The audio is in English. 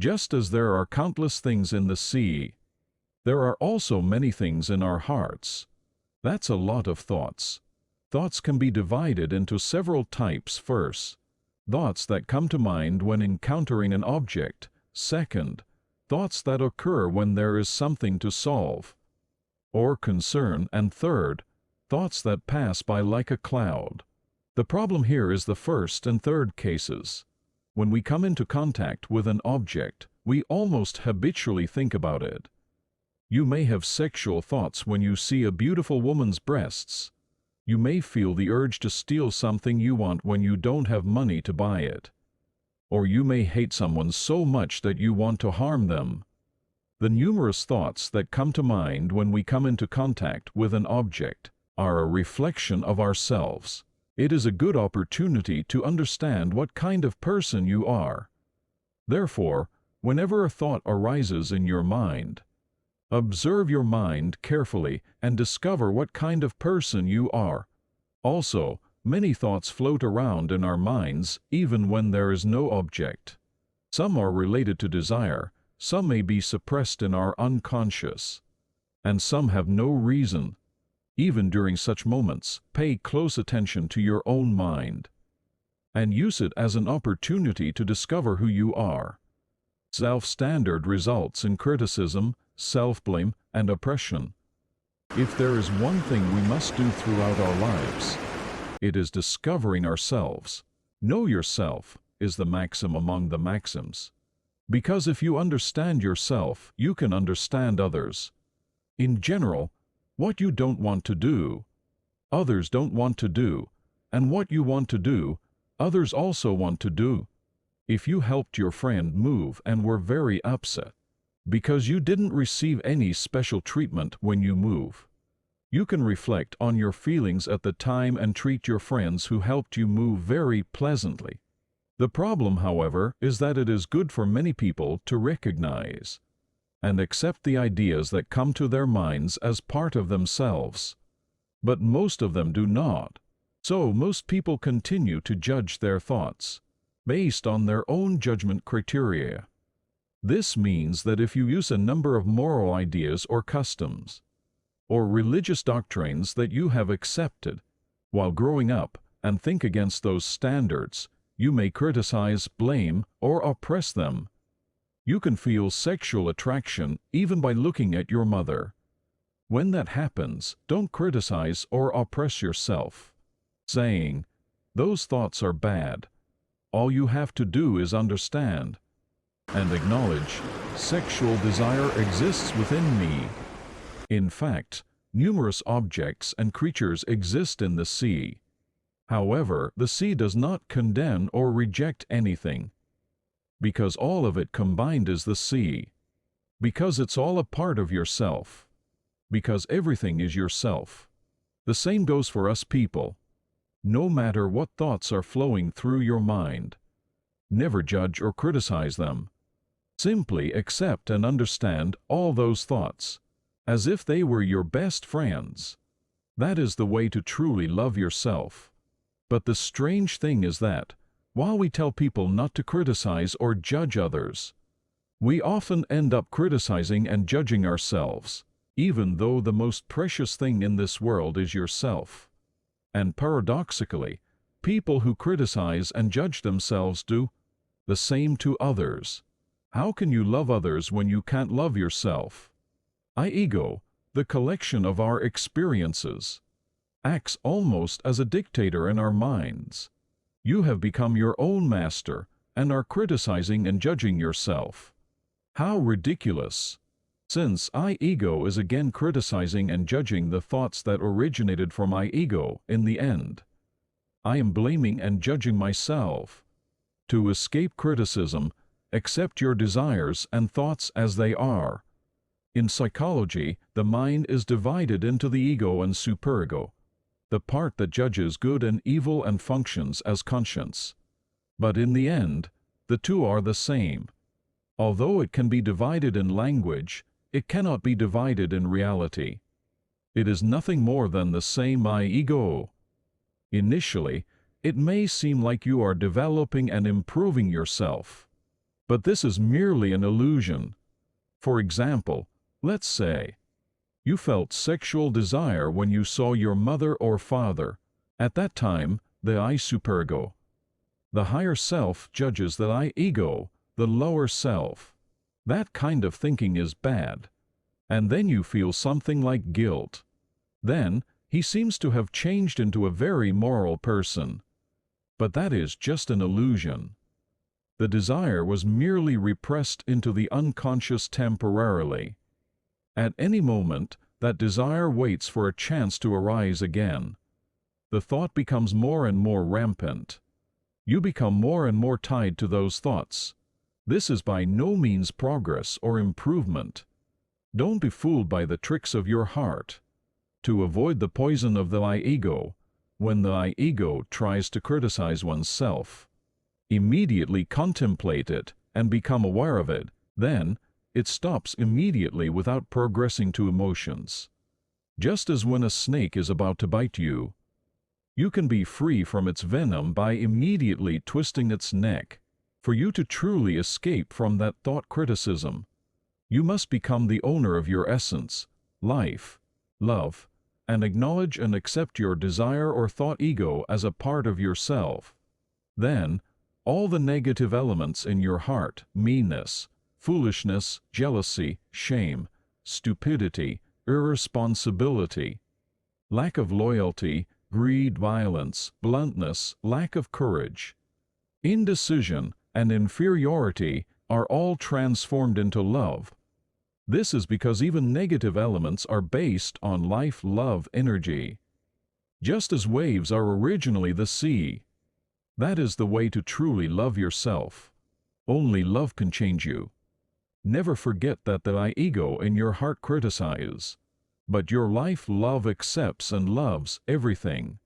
Just as there are countless things in the sea, there are also many things in our hearts. That's a lot of thoughts. Thoughts can be divided into several types. First, thoughts that come to mind when encountering an object. Second, thoughts that occur when there is something to solve or concern. And third, thoughts that pass by like a cloud. The problem here is the first and third cases. When we come into contact with an object, we almost habitually think about it. You may have sexual thoughts when you see a beautiful woman's breasts. You may feel the urge to steal something you want when you don't have money to buy it. Or you may hate someone so much that you want to harm them. The numerous thoughts that come to mind when we come into contact with an object are a reflection of ourselves. It is a good opportunity to understand what kind of person you are. Therefore, whenever a thought arises in your mind, observe your mind carefully and discover what kind of person you are. Also, many thoughts float around in our minds even when there is no object. Some are related to desire, some may be suppressed in our unconscious, and some have no reason. Even during such moments, pay close attention to your own mind and use it as an opportunity to discover who you are. Self-standard results in criticism, self-blame, and oppression. If there is one thing we must do throughout our lives, it is discovering ourselves. Know yourself is the maxim among the maxims. Because if you understand yourself, you can understand others. In general, what you don't want to do, others don't want to do, and what you want to do, others also want to do. If you helped your friend move and were very upset because you didn't receive any special treatment when you move, you can reflect on your feelings at the time and treat your friends who helped you move very pleasantly. The problem, however, is that it is good for many people to recognize and accept the ideas that come to their minds as part of themselves. But most of them do not. So most people continue to judge their thoughts based on their own judgment criteria. This means that if you use a number of moral ideas or customs, or religious doctrines that you have accepted while growing up and think against those standards, you may criticize, blame, or oppress them. You can feel sexual attraction even by looking at your mother. When that happens, don't criticize or oppress yourself, saying, "Those thoughts are bad." All you have to do is understand and acknowledge, sexual desire exists within me. In fact, numerous objects and creatures exist in the sea. However, the sea does not condemn or reject anything, because all of it combined is the sea, because it's all a part of yourself, because everything is yourself. The same goes for us people. No matter what thoughts are flowing through your mind, never judge or criticize them. Simply accept and understand all those thoughts, as if they were your best friends. That is the way to truly love yourself. But the strange thing is that, while we tell people not to criticize or judge others, we often end up criticizing and judging ourselves, even though the most precious thing in this world is yourself. And paradoxically, people who criticize and judge themselves do the same to others. How can you love others when you can't love yourself? Ego, the collection of our experiences, acts almost as a dictator in our minds. You have become your own master and are criticizing and judging yourself. How ridiculous! Since ego is again criticizing and judging the thoughts that originated from ego in the end, I am blaming and judging myself. To escape criticism, accept your desires and thoughts as they are. In psychology, the mind is divided into the ego and superego, the part that judges good and evil and functions as conscience. But in the end, the two are the same. Although it can be divided in language, it cannot be divided in reality. It is nothing more than the same ego. Initially, it may seem like you are developing and improving yourself. But this is merely an illusion. For example, let's say you felt sexual desire when you saw your mother or father. At that time, the I superego, the higher self, judges the I ego, the lower self. That kind of thinking is bad. And then you feel something like guilt. Then, he seems to have changed into a very moral person. But that is just an illusion. The desire was merely repressed into the unconscious temporarily. At any moment, that desire waits for a chance to arise again. The thought becomes more and more rampant. You become more and more tied to those thoughts. This is by no means progress or improvement. Don't be fooled by the tricks of your heart. To avoid the poison of the I ego, when the I ego tries to criticize oneself, immediately contemplate it and become aware of it. Then, it stops immediately without progressing to emotions. Just as when a snake is about to bite you, you can be free from its venom by immediately twisting its neck. For you to truly escape from that thought criticism, you must become the owner of your essence, life, love, and acknowledge and accept your desire or thought ego as a part of yourself. Then, all the negative elements in your heart, meanness, foolishness, jealousy, shame, stupidity, irresponsibility, lack of loyalty, greed, violence, bluntness, lack of courage, indecision, and inferiority are all transformed into love. This is because even negative elements are based on life-love energy. Just as waves are originally the sea. That is the way to truly love yourself. Only love can change you. Never forget that the I ego in your heart criticizes, but your life-love accepts and loves everything.